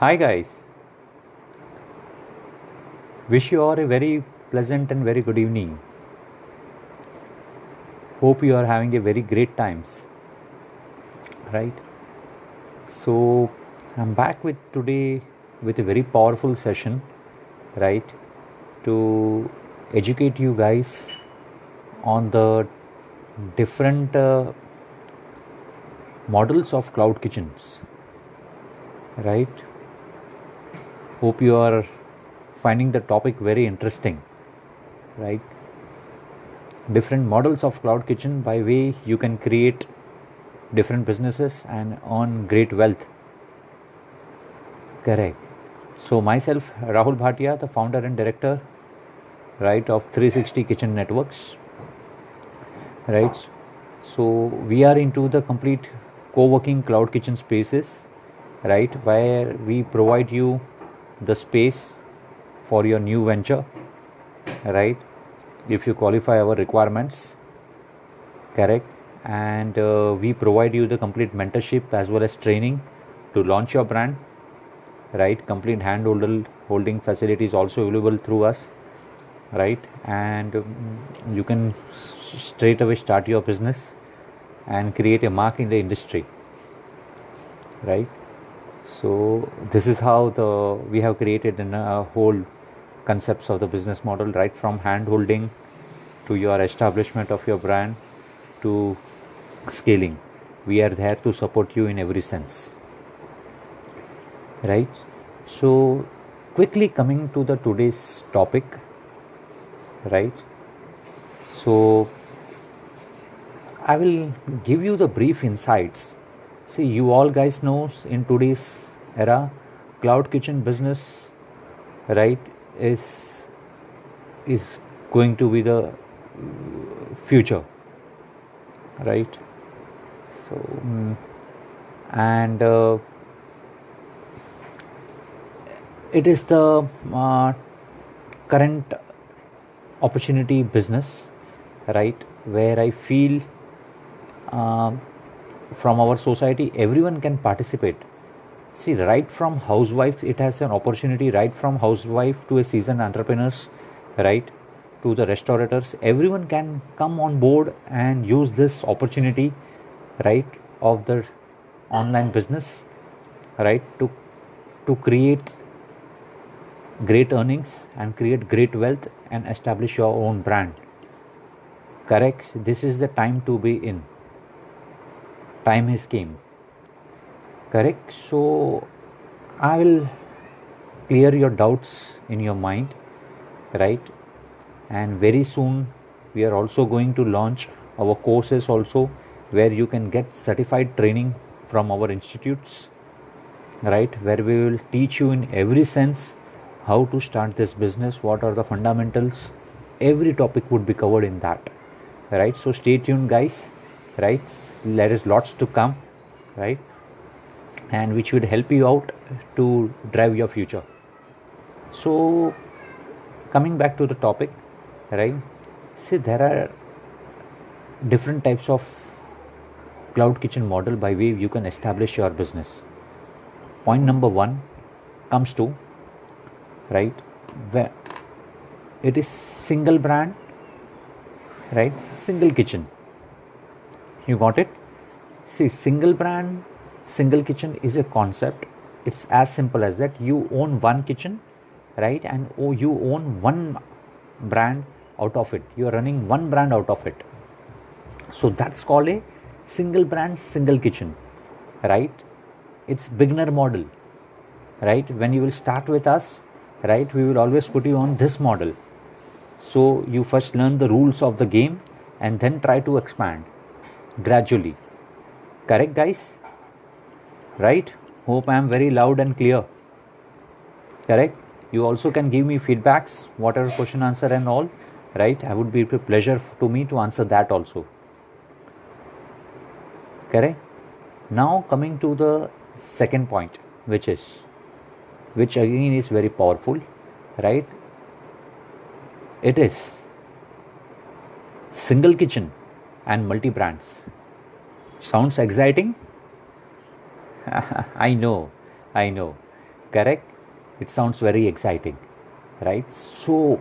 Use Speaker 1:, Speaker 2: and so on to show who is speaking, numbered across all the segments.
Speaker 1: Hi guys, wish you all a very pleasant and very good evening. Hope you are having a very great times, right? So I'm back with today with a very powerful session, right? To educate you guys on the different models of cloud kitchens, right? Hope you are finding the topic very interesting, right? Different models of cloud kitchen by way you can create different businesses and earn great wealth. Correct. So myself, Rahul Bhatia, the founder and director, right, of 360 Kitchen Networks, right. So we are into the complete co-working cloud kitchen spaces, right, where we provide you the space for your new venture, right, if you qualify our requirements, correct. And we provide you the complete mentorship as well as training to launch your brand, right. Complete hand holding facilities also available through us, right. And you can straight away start your business and create a mark in the industry, right. So this is how we have created a whole concepts of the business model, right from hand holding to your establishment of your brand to scaling. We are there to support you in every sense, right. So quickly coming to the today's topic, right. So I will give you the brief insights. See, you all guys know in today's era, cloud kitchen business, right, is going to be the future, right. So and it is the current opportunity business, right, where I feel from our society everyone can participate. See, right from housewife, it has an opportunity, right from housewife to a seasoned entrepreneurs, right, to the restaurateurs, everyone can come on board and use this opportunity, right, of the online business, right, to create great earnings and create great wealth and establish your own brand. Correct. This is the time to be in. Time has came. Correct. So I will clear your doubts in your mind, right. And very soon we are also going to launch our courses also, where you can get certified training from our institutes, right, where we will teach you in every sense how to start this business, what are the fundamentals, every topic would be covered in that, right. So stay tuned guys, right. There is lots to come, right, and which would help you out to drive your future. So coming back to the topic, right, see, there are different types of cloud kitchen model by way you can establish your business. Point number one comes to, right, where it is single brand, right, single kitchen. You got it. See, single brand, single kitchen is a concept. It's as simple as that. You own one kitchen, right, and you own one brand out of it. You are running one brand out of it. So that's called a single brand, single kitchen, right. It's beginner model, right. When you will start with us, right, we will always put you on this model. So you first learn the rules of the game and then try to expand gradually. Correct guys, right. Hope I am very loud and clear. Correct. You also can give me feedbacks, whatever question, answer and all, right. I would be a pleasure to me to answer that also. Correct. Now coming to the second point, which again is very powerful, right. It is single kitchen and multi brands. Sounds exciting? I know, I know. Correct? It sounds very exciting, right? So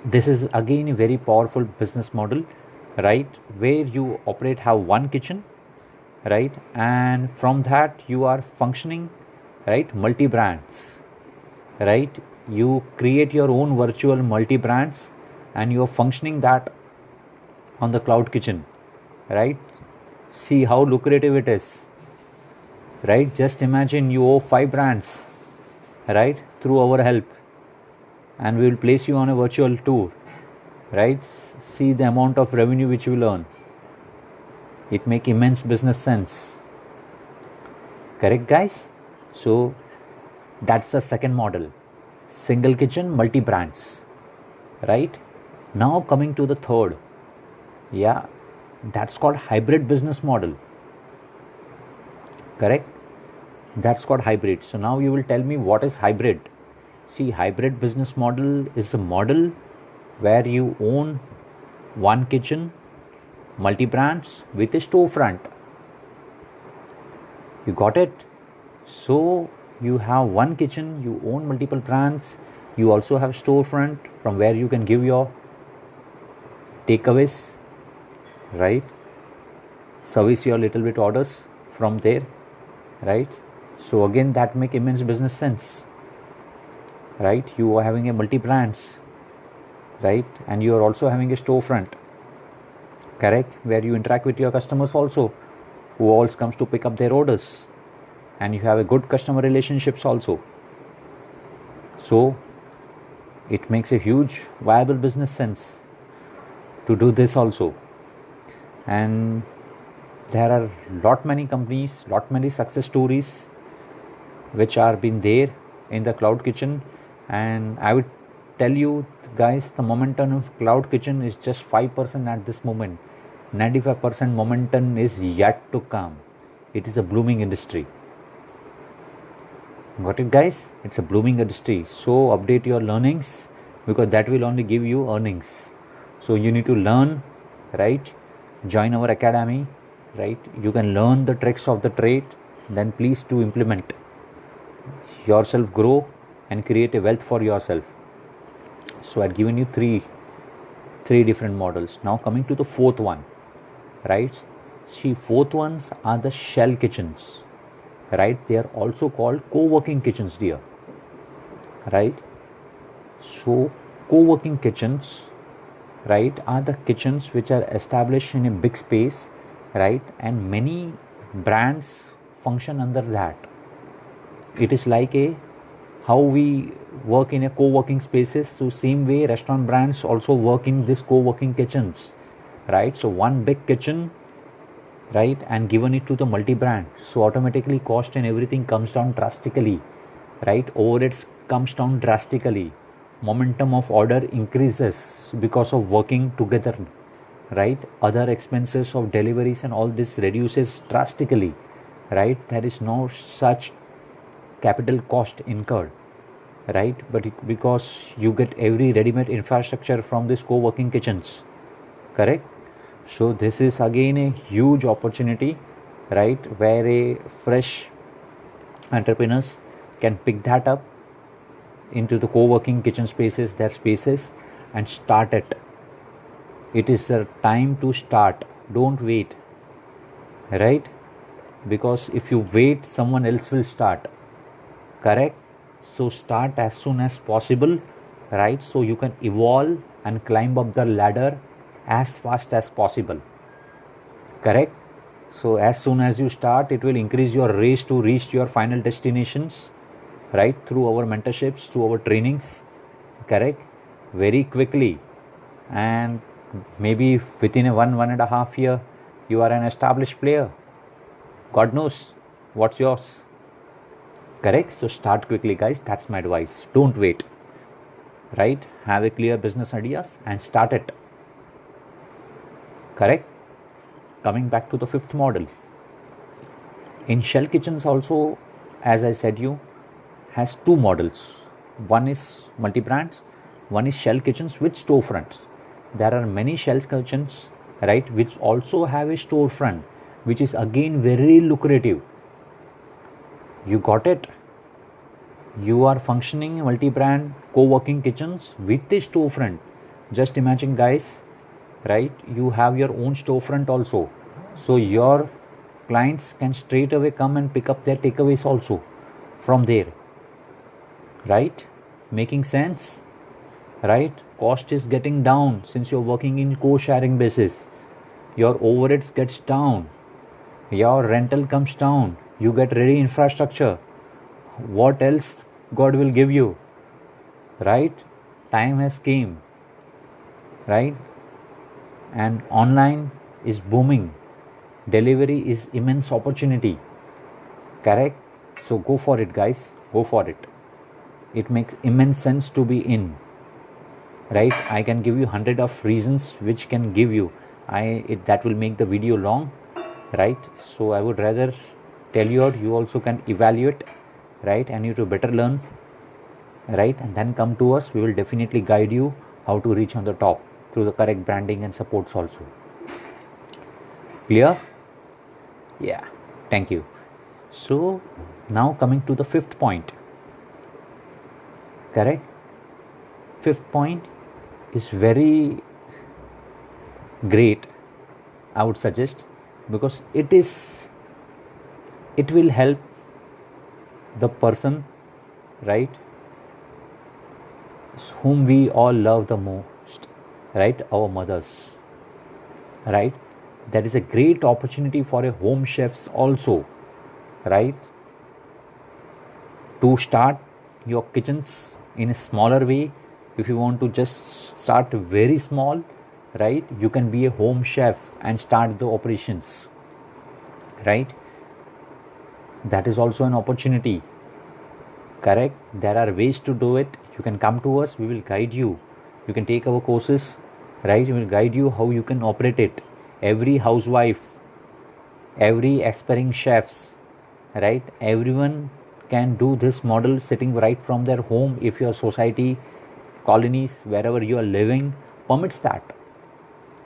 Speaker 1: this is again a very powerful business model, right, where you operate have one kitchen, right, and from that you are functioning, right, multi brands, right. You create your own virtual multi brands and you are functioning that on the cloud kitchen, right. See how lucrative it is, right. Just imagine you owe 5 brands, right, through our help, and we will place you on a virtual tour, right. See the amount of revenue which you will earn. It make immense business sense. Correct, guys? So that's the second model, single kitchen multi brands, right. Now coming to the third, yeah, that's called hybrid business model. Correct, that's called hybrid. So now you will tell me what is hybrid. See, hybrid business model is a model where you own one kitchen, multi brands with a storefront. You got it? So you have one kitchen, you own multiple brands, you also have storefront from where you can give your takeaways, right? Service your little bit orders from there, right? So again, that make immense business sense, right? You are having a multi brands, right, and you are also having a storefront, correct, where you interact with your customers also, who always comes to pick up their orders, and you have a good customer relationships also. So it makes a huge viable business sense to do this also. And there are lot many companies, lot many success stories which are been there in the cloud kitchen, and I would tell you guys, the momentum of cloud kitchen is just 5% at this moment. 95% momentum is yet to come. It is a blooming industry. Got it, guys? It's a blooming industry. So update your learnings, because that will only give you earnings. So you need to learn, right? Join our academy, right? You can learn the tricks of the trade, then please to implement yourself, grow and create a wealth for yourself. So I've given you three different models. Now coming to the fourth one, right? See, fourth ones are the shell kitchens, right? They are also called co-working kitchens, dear, right? So co-working kitchens, right, are the kitchens which are established in a big space, right, and many brands function under that. It is like a how we work in a co-working spaces, so same way restaurant brands also work in this co-working kitchens, right? So one big kitchen, right, and given it to the multi-brand, so automatically cost and everything comes down drastically, right? Overheads comes down drastically, momentum of order increases because of working together, right? Other expenses of deliveries and all this reduces drastically, right? There is no such capital cost incurred, right? But because you get every ready-made infrastructure from these co-working kitchens, correct? So this is again a huge opportunity, right, where a fresh entrepreneurs can pick that up into the co-working kitchen spaces, their spaces, and start it. It is a time to start. Don't wait, right? Because if you wait, someone else will start, correct? So start as soon as possible, right? So you can evolve and climb up the ladder as fast as possible, correct? So as soon as you start, it will increase your race to reach your final destinations, right, through our mentorships, through our trainings, correct, very quickly. And maybe within a 1.5 year you are an established player. God knows what's yours, correct? So start quickly, guys. That's my advice. Don't wait, right? Have a clear business ideas and start it, correct? Coming back to the fifth model, in shell kitchens also, as I said, you has two models. One is multi-brands, one is shell kitchens with storefronts. There are many shell kitchens, right, which also have a storefront, which is again very lucrative. You got it? You are functioning multi-brand co-working kitchens with the storefront. Just imagine, guys, right? You have your own storefront also, so your clients can straight away come and pick up their takeaways also from there, right? Making sense, right? Cost is getting down since you're working in co-sharing basis. Your overheads gets down, your rental comes down, you get ready infrastructure. What else God will give you, right? Time has came, right? And online is booming, delivery is immense opportunity, correct? So go for it, guys, go for it. It makes immense sense to be in, right? I can give you 100 of reasons which can give you, that will make the video long, right? So I would rather tell you out, you also can evaluate, right? And you to better learn, right? And then come to us, we will definitely guide you how to reach on the top through the correct branding and supports also. Clear? Yeah, thank you. So now coming to the fifth point, correct? Fifth point is very great, I would suggest, because it will help the person, right, whom we all love the most, right? Our mothers, right? That is a great opportunity for a home chefs also, right? To start your kitchens in a smaller way. If you want to just start very small, right, you can be a home chef and start the operations, right? That is also an opportunity, correct? There are ways to do it. You can come to us, we will guide you. You can take our courses, right? We will guide you how you can operate it. Every housewife, every aspiring chefs, right, everyone can do this model sitting right from their home if your society, colonies, wherever you are living permits that.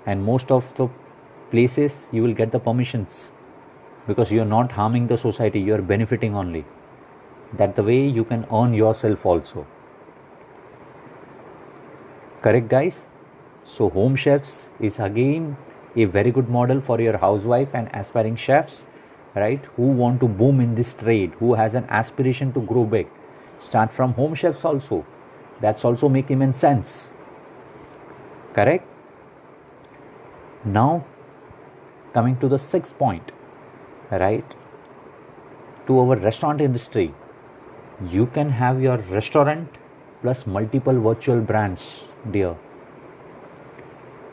Speaker 1: And most of the places you will get the permissions, because you are not harming the society, you are benefiting only. That the way you can earn yourself also, correct, guys? So home chefs is again a very good model for your housewife and aspiring chefs, right, who want to boom in this trade, who has an aspiration to grow big. Start from home chefs also. That's also make immense sense, correct? Now coming to the sixth point, right, to our restaurant industry. You can have your restaurant plus multiple virtual brands, dear,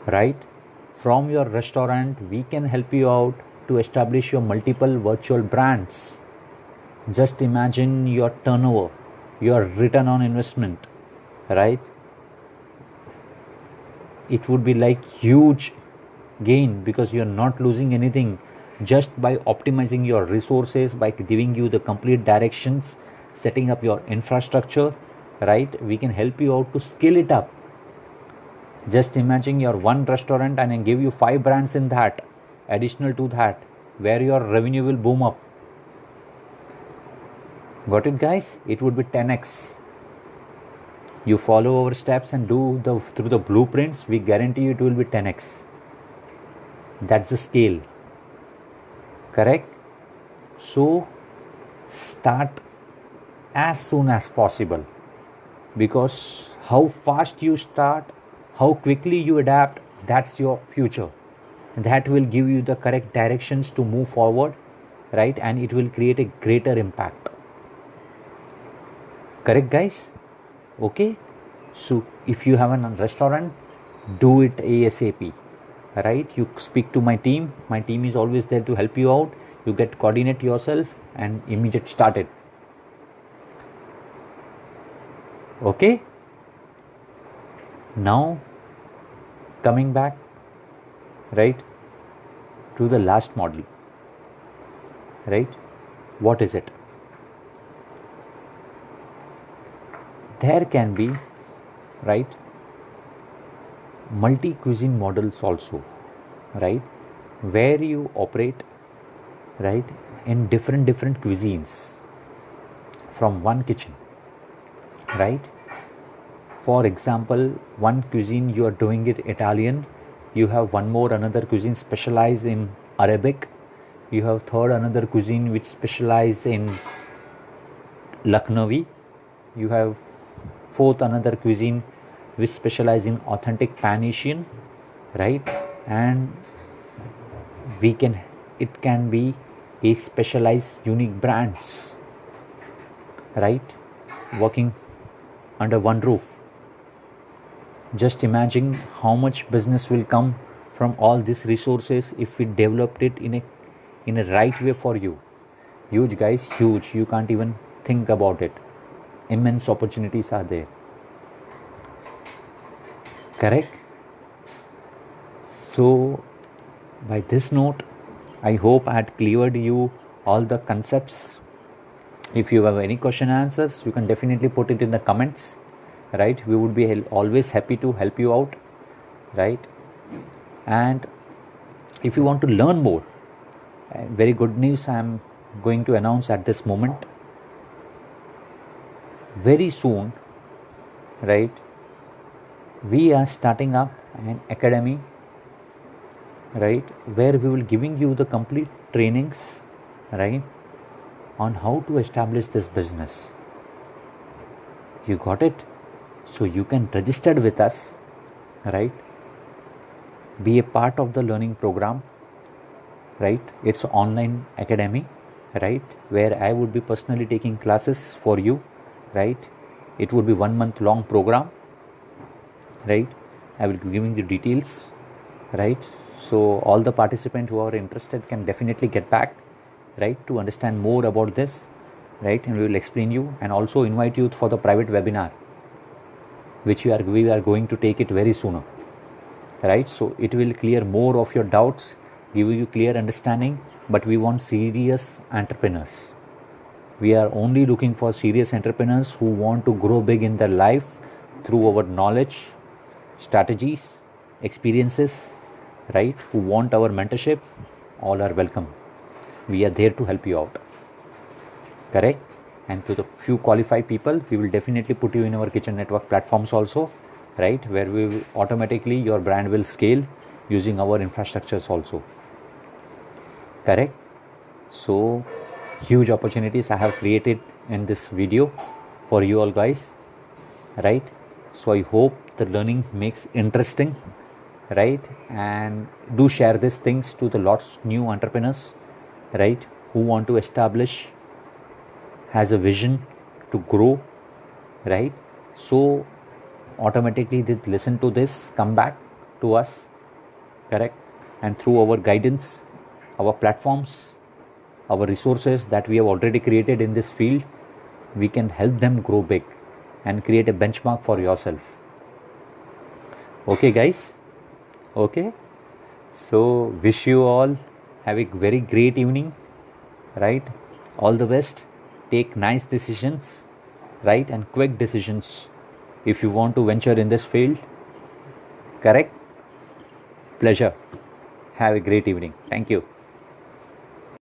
Speaker 1: right? From your restaurant we can help you out to establish your multiple virtual brands. Just imagine your turnover, your return on investment, right? It would be like huge gain, because you're not losing anything just by optimizing your resources, by giving you the complete directions, setting up your infrastructure, right? We can help you out to scale it up. Just imagine your one restaurant and I give you 5 brands in that, additional to that, where your revenue will boom up. Got it, guys? It would be 10x. You follow our steps and do through the blueprints, we guarantee you it will be 10x. That's the scale, correct? So start as soon as possible, because how fast you start, how quickly you adapt, that's your future. That will give you the correct directions to move forward, right? And it will create a greater impact, correct, guys? Okay, so if you have a restaurant, do it ASAP, right? You speak to my team is always there to help you out. You get coordinate yourself and immediate start it. Okay, now coming back, right, to the last model, right? What is it? There can be, right, multi-cuisine models also, right, where you operate, right, in different cuisines from one kitchen, right? For example, one cuisine you are doing it Italian, you have one more another cuisine specialized in Arabic, you have third another cuisine which specialize in Lucknowi, you have fourth another cuisine which specialize in authentic Pan Asian, right? And we can, it can be a specialized unique brands, right, working under one roof. Just imagine how much business will come from all these resources if we developed it in a right way for you. Huge, guys, huge. You can't even think about it. Immense opportunities are there. Correct? So by this note, I hope I had cleared you all the concepts. If you have any question answers, you can definitely put it in the comments, right? We would be always happy to help you out, right? And if you want to learn more, very good news I am going to announce at this moment. Very soon, right, we are starting up an academy, right, where we will giving you the complete trainings, right, on how to establish this business. You got it? So you can register with us, right, be a part of the learning program, right? It's online academy, right, where I would be personally taking classes for you, right? It would be 1 month long program, right? I will be giving the details, right? So all the participants who are interested can definitely get back, right, to understand more about this, right? And we will explain you and also invite you for the private webinar, which we are going to take it very sooner, right? So it will clear more of your doubts, give you clear understanding. But we want serious entrepreneurs. We are only looking for serious entrepreneurs who want to grow big in their life through our knowledge, strategies, experiences, right? Who want our mentorship, all are welcome. We are there to help you out. Correct? And to the few qualified people, we will definitely put you in our kitchen network platforms also, right? Where we will automatically your brand will scale using our infrastructures also. Correct? So huge opportunities I have created in this video for you all guys, right? So I hope the learning makes interesting, right? And do share these things to the lots new entrepreneurs, right, who want to establish, has a vision to grow, right? So automatically they listen to this, come back to us, correct? And through our guidance, our platforms, our resources that we have already created in this field, we can help them grow big and create a benchmark for yourself. Okay guys? Okay? So wish you all have a very great evening, right? All the best. Take nice decisions, right, and quick decisions if you want to venture in this field. Correct? Pleasure. Have a great evening. Thank you.